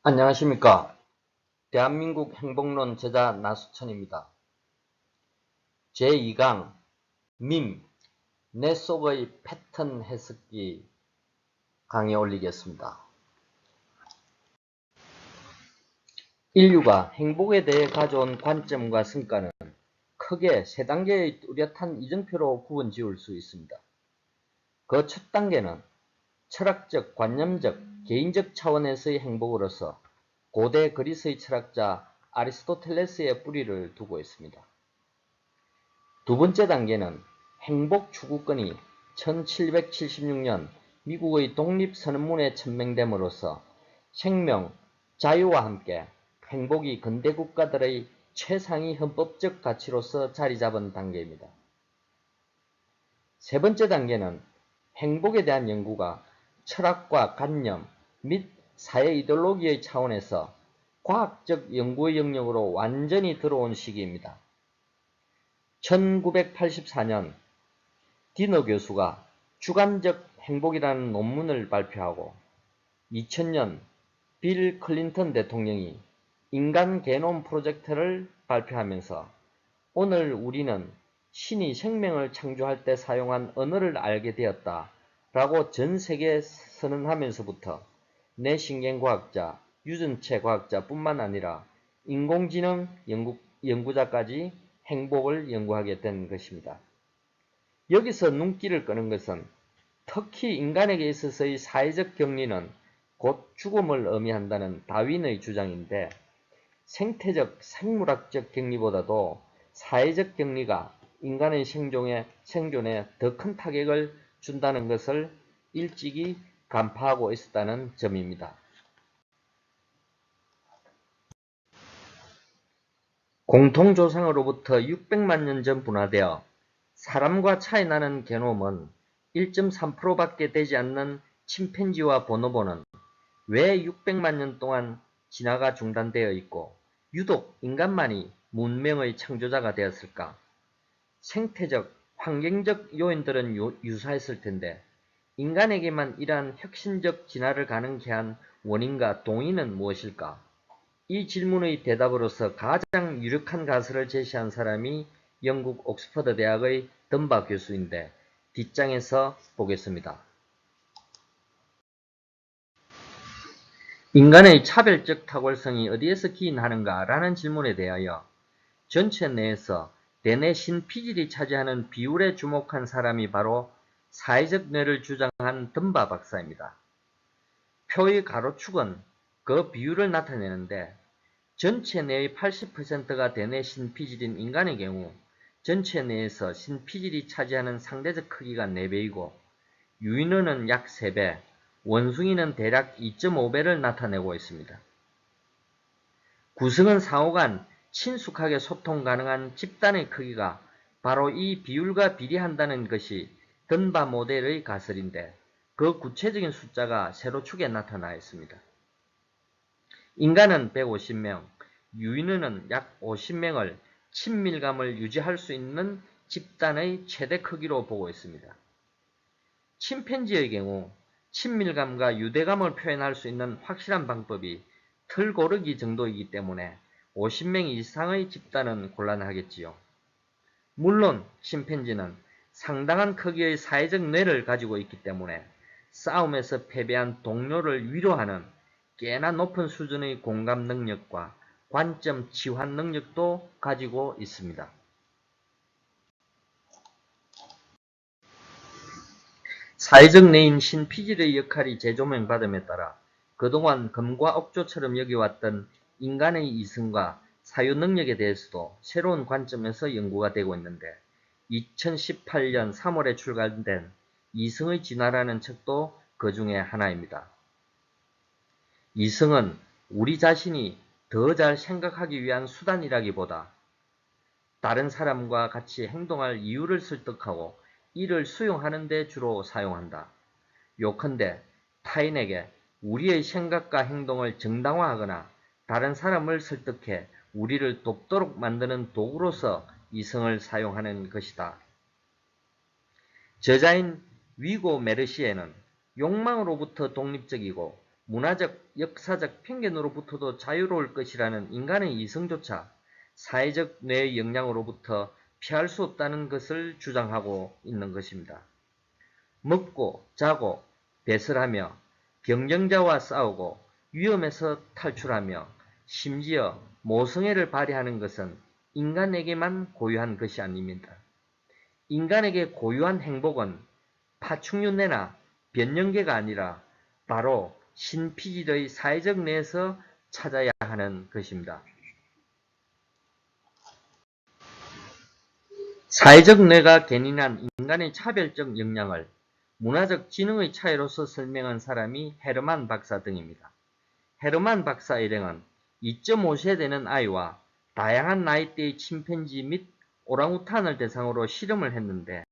안녕하십니까. 대한민국 행복론 제자 나수천입니다. 제2강 밈, 내 속의 패턴 해석기 강의 올리겠습니다. 인류가 행복에 대해 가져온 관점과 성과는 크게 세 단계의 뚜렷한 이정표로 구분 지을 수 있습니다. 그 첫 단계는 철학적, 관념적, 개인적 차원에서의 행복으로서 고대 그리스의 철학자 아리스토텔레스의 뿌리를 두고 있습니다. 두 번째 단계는 행복 추구권이 1776년 미국의 독립선언문에 천명됨으로써 생명, 자유와 함께 행복이 근대 국가들의 최상위 헌법적 가치로서 자리 잡은 단계입니다. 세 번째 단계는 행복에 대한 연구가 철학과 관념 및 사회 이데올로기의 차원에서 과학적 연구의 영역으로 완전히 들어온 시기입니다. 1984년 디너 교수가 주관적 행복이라는 논문을 발표하고 2000년 빌 클린턴 대통령이 인간 게놈 프로젝트를 발표하면서 오늘 우리는 신이 생명을 창조할 때 사용한 언어를 알게 되었다 라고 전 세계에 선언하면서부터 뇌신경과학자, 유전체 과학자 뿐만 아니라 인공지능 연구자까지 행복을 연구하게 된 것입니다. 여기서 눈길을 끄는 것은 특히 인간에게 있어서의 사회적 격리는 곧 죽음을 의미한다는 다윈의 주장인데 생태적, 생물학적 격리보다도 사회적 격리가 인간의 생존에 더 큰 타격을 준다는 것을 일찍이 간파하고 있었다는 점입니다. 공통조상으로부터 600만 년 전 분화되어 사람과 차이 나는 게놈은 1.3%밖에 되지 않는 침팬지와 보노보는 왜 600만 년 동안 진화가 중단되어 있고 유독 인간만이 문명의 창조자가 되었을까? 생태적, 환경적 요인들은 유사했을 텐데 인간에게만 이러한 혁신적 진화를 가능케 한 원인과 동의는 무엇일까? 이 질문의 대답으로서 가장 유력한 가설을 제시한 사람이 영국 옥스퍼드 대학의 덤바 교수인데 뒷장에서 보겠습니다. 인간의 차별적 탁월성이 어디에서 기인하는가 라는 질문에 대하여 전체 내에서 대뇌 신피질이 차지하는 비율에 주목한 사람이 바로 사회적 뇌를 주장한 덤바 박사입니다. 표의 가로축은 그 비율을 나타내는데 전체 내의 80%가 대뇌 신피질인 인간의 경우 전체 내에서 신피질이 차지하는 상대적 크기가 4배이고 유인원은 약 3배, 원숭이는 대략 2.5배를 나타내고 있습니다. 구성은 상호간 친숙하게 소통 가능한 집단의 크기가 바로 이 비율과 비례한다는 것이 덤바 모델의 가설인데 그 구체적인 숫자가 세로축에 나타나 있습니다. 인간은 150명, 유인원은 약 50명을 친밀감을 유지할 수 있는 집단의 최대 크기로 보고 있습니다. 침팬지의 경우 친밀감과 유대감을 표현할 수 있는 확실한 방법이 털고르기 정도이기 때문에 50명 이상의 집단은 곤란하겠지요. 물론 침팬지는 상당한 크기의 사회적 뇌를 가지고 있기 때문에 싸움에서 패배한 동료를 위로하는 꽤나 높은 수준의 공감 능력과 관점 치환 능력도 가지고 있습니다. 사회적 뇌인 신피질의 역할이 재조명받음에 따라 그동안 금과 옥조처럼 여겨왔던 인간의 이성과 사유 능력에 대해서도 새로운 관점에서 연구가 되고 있는데 2018년 3월에 출간된 이성의 진화라는 책도 그 중에 하나입니다. 이성은 우리 자신이 더 잘 생각하기 위한 수단이라기보다 다른 사람과 같이 행동할 이유를 설득하고 이를 수용하는 데 주로 사용한다. 요컨대 타인에게 우리의 생각과 행동을 정당화하거나 다른 사람을 설득해 우리를 돕도록 만드는 도구로서 이성을 사용하는 것이다. 저자인 위고 메르시에는 욕망으로부터 독립적이고 문화적, 역사적 편견으로부터도 자유로울 것이라는 인간의 이성조차 사회적 뇌의 영향으로부터 피할 수 없다는 것을 주장하고 있는 것입니다. 먹고 자고 배설하며 경쟁자와 싸우고 위험에서 탈출하며 심지어 모성애를 발휘하는 것은 인간에게만 고유한 것이 아닙니다. 인간에게 고유한 행복은 파충류내나 변형계가 아니라 바로 신피질의 사회적 내에서 찾아야 하는 것입니다. 사회적 뇌가 견인한 인간의 차별적 역량을 문화적 지능의 차이로서 설명한 사람이 헤르만 박사 등입니다. 헤르만 박사 일행은 2.5세 되는 아이와 다양한 나이대의 침팬지 및 오랑우탄을 대상으로 실험을 했는데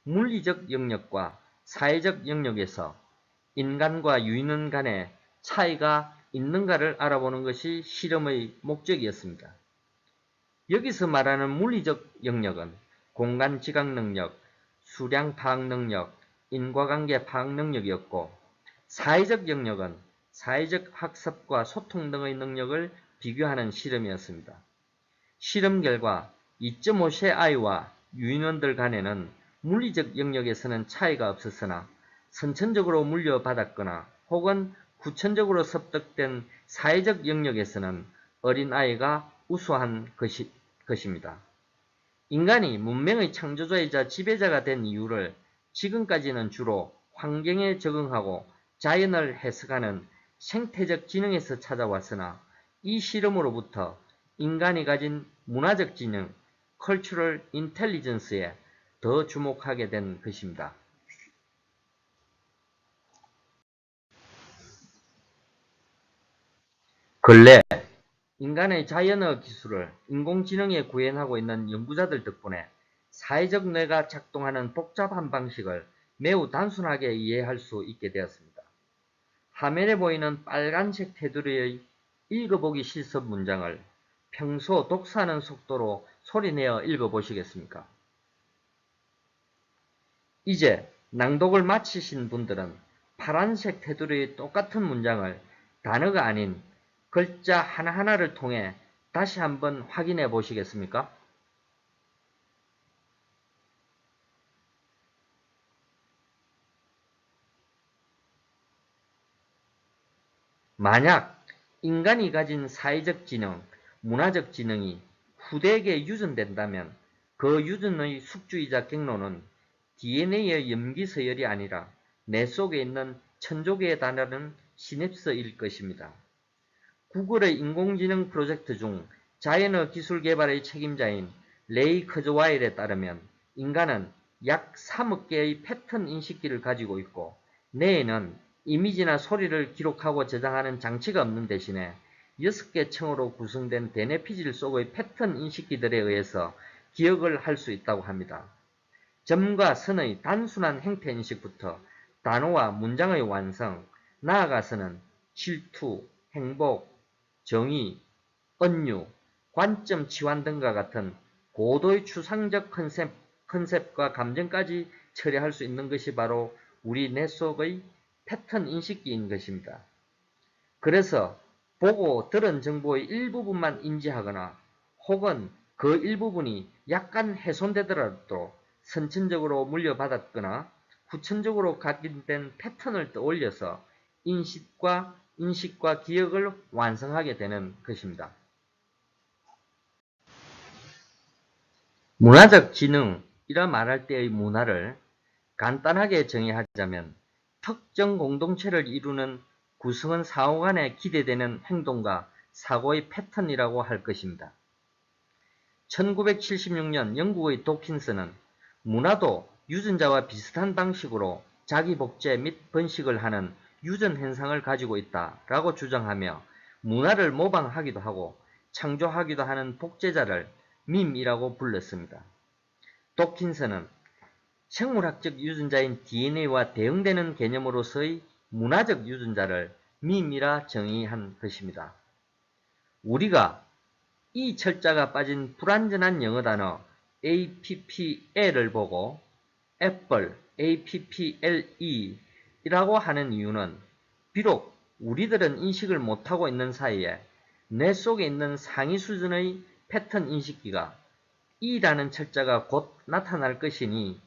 물리적 영역과 사회적 영역에서 인간과 유인원 간의 차이가 있는가를 알아보는 것이 실험의 목적이었습니다. 여기서 말하는 물리적 영역은 공간 지각 능력, 수량 파악 능력, 인과관계 파악 능력이었고 사회적 영역은 사회적 학습과 소통 등의 능력을 비교하는 실험이었습니다. 실험 결과 2.5세 아이와 유인원들 간에는 물리적 영역에서는 차이가 없었으나 선천적으로 물려받았거나 혹은 후천적으로 습득된 사회적 영역에서는 어린아이가 우수한 것입니다. 인간이 문명의 창조자이자 지배자가 된 이유를 지금까지는 주로 환경에 적응하고 자연을 해석하는 생태적 지능에서 찾아왔으나 이 실험으로부터 인간이 가진 문화적 지능, Cultural Intelligence에 더 주목하게 된 것입니다. 근래 인간의 자연어 기술을 인공지능에 구현하고 있는 연구자들 덕분에 사회적 뇌가 작동하는 복잡한 방식을 매우 단순하게 이해할 수 있게 되었습니다. 화면에 보이는 빨간색 테두리의 읽어보기 실습 문장을 평소 독서하는 속도로 소리내어 읽어보시겠습니까? 이제 낭독을 마치신 분들은 파란색 테두리의 똑같은 문장을 단어가 아닌 글자 하나하나를 통해 다시 한번 확인해 보시겠습니까? 만약 인간이 가진 사회적 지능, 문화적 지능이 후대에게 유전된다면 그 유전의 숙주이자 경로는 DNA의 염기서열이 아니라 뇌 속에 있는 천조개에 달하는 시냅스일 것입니다. 구글의 인공지능 프로젝트 중 자연어 기술 개발의 책임자인 레이 커즈와일에 따르면 인간은 약 3억 개의 패턴 인식기를 가지고 있고 뇌에는 이미지나 소리를 기록하고 저장하는 장치가 없는 대신에 6개 층으로 구성된 대뇌피질 속의 패턴 인식기들에 의해서 기억을 할 수 있다고 합니다. 점과 선의 단순한 형태 인식부터 단어와 문장의 완성, 나아가서는 질투, 행복, 정의, 언유, 관점 치환 등과 같은 고도의 추상적 컨셉과 감정까지 처리할 수 있는 것이 바로 우리 뇌 속의 패턴 인식기인 것입니다. 그래서 보고 들은 정보의 일부분만 인지하거나 혹은 그 일부분이 약간 훼손되더라도 선천적으로 물려받았거나 후천적으로 각인된 패턴을 떠올려서 인식과 기억을 완성하게 되는 것입니다. 문화적 지능이라 말할 때의 문화를 간단하게 정의하자면 특정 공동체를 이루는 구성원 상호 간에 기대되는 행동과 사고의 패턴이라고 할 것입니다. 1976년 영국의 도킨스는 문화도 유전자와 비슷한 방식으로 자기 복제 및 번식을 하는 유전 현상을 가지고 있다라고 주장하며 문화를 모방하기도 하고 창조하기도 하는 복제자를 밈이라고 불렀습니다. 도킨스는 생물학적 유전자인 DNA와 대응되는 개념으로서의 문화적 유전자를 밈이라 정의한 것입니다. 우리가 이 철자가 빠진 불완전한 영어 단어 APPL을 보고 애플, APPLE 이라고 하는 이유는 비록 우리들은 인식을 못하고 있는 사이에 뇌 속에 있는 상위 수준의 패턴 인식기가 E라는 철자가 곧 나타날 것이니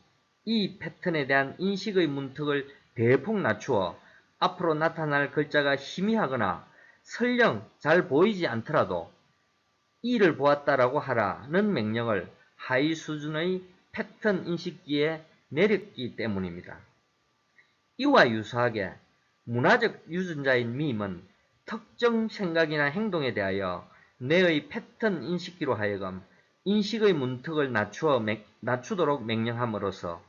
이 패턴에 대한 인식의 문턱을 대폭 낮추어 앞으로 나타날 글자가 희미하거나 설령 잘 보이지 않더라도 E를 보았다라고 하라는 명령을 하위 수준의 패턴 인식기에 내렸기 때문입니다. 이와 유사하게 문화적 유전자인 밈은 특정 생각이나 행동에 대하여 뇌의 패턴 인식기로 하여금 인식의 문턱을 낮추도록 명령함으로써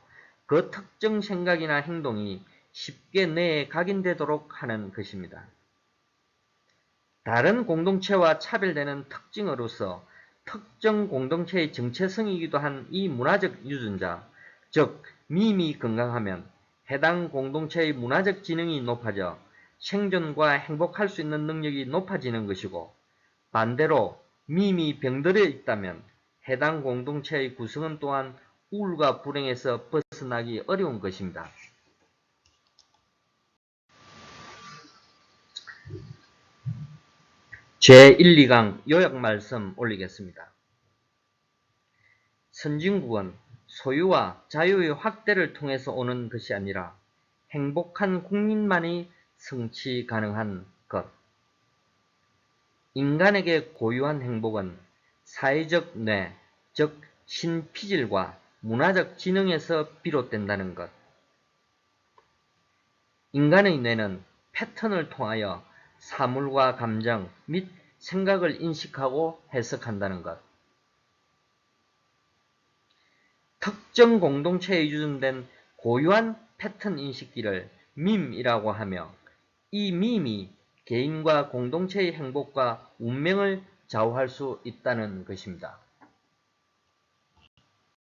그 특정 생각이나 행동이 쉽게 뇌에 각인되도록 하는 것입니다. 다른 공동체와 차별되는 특징으로서 특정 공동체의 정체성이기도 한 이 문화적 유전자, 즉 밈이 건강하면 해당 공동체의 문화적 지능이 높아져 생존과 행복할 수 있는 능력이 높아지는 것이고, 반대로 밈이 병들어 있다면 해당 공동체의 구성원 또한 우울과 불행에서 벗어나기 어려운 것입니다. 제1, 2강 요약 말씀 올리겠습니다. 선진국은 소유와 자유의 확대를 통해서 오는 것이 아니라 행복한 국민만이 성취 가능한 것. 인간에게 고유한 행복은 사회적 뇌, 즉 신피질과 문화적 지능에서 비롯된다는 것. 인간의 뇌는 패턴을 통하여 사물과 감정 및 생각을 인식하고 해석한다는 것. 특정 공동체에 유전된 고유한 패턴 인식기를 밈이라고 하며, 이 밈이 개인과 공동체의 행복과 운명을 좌우할 수 있다는 것입니다.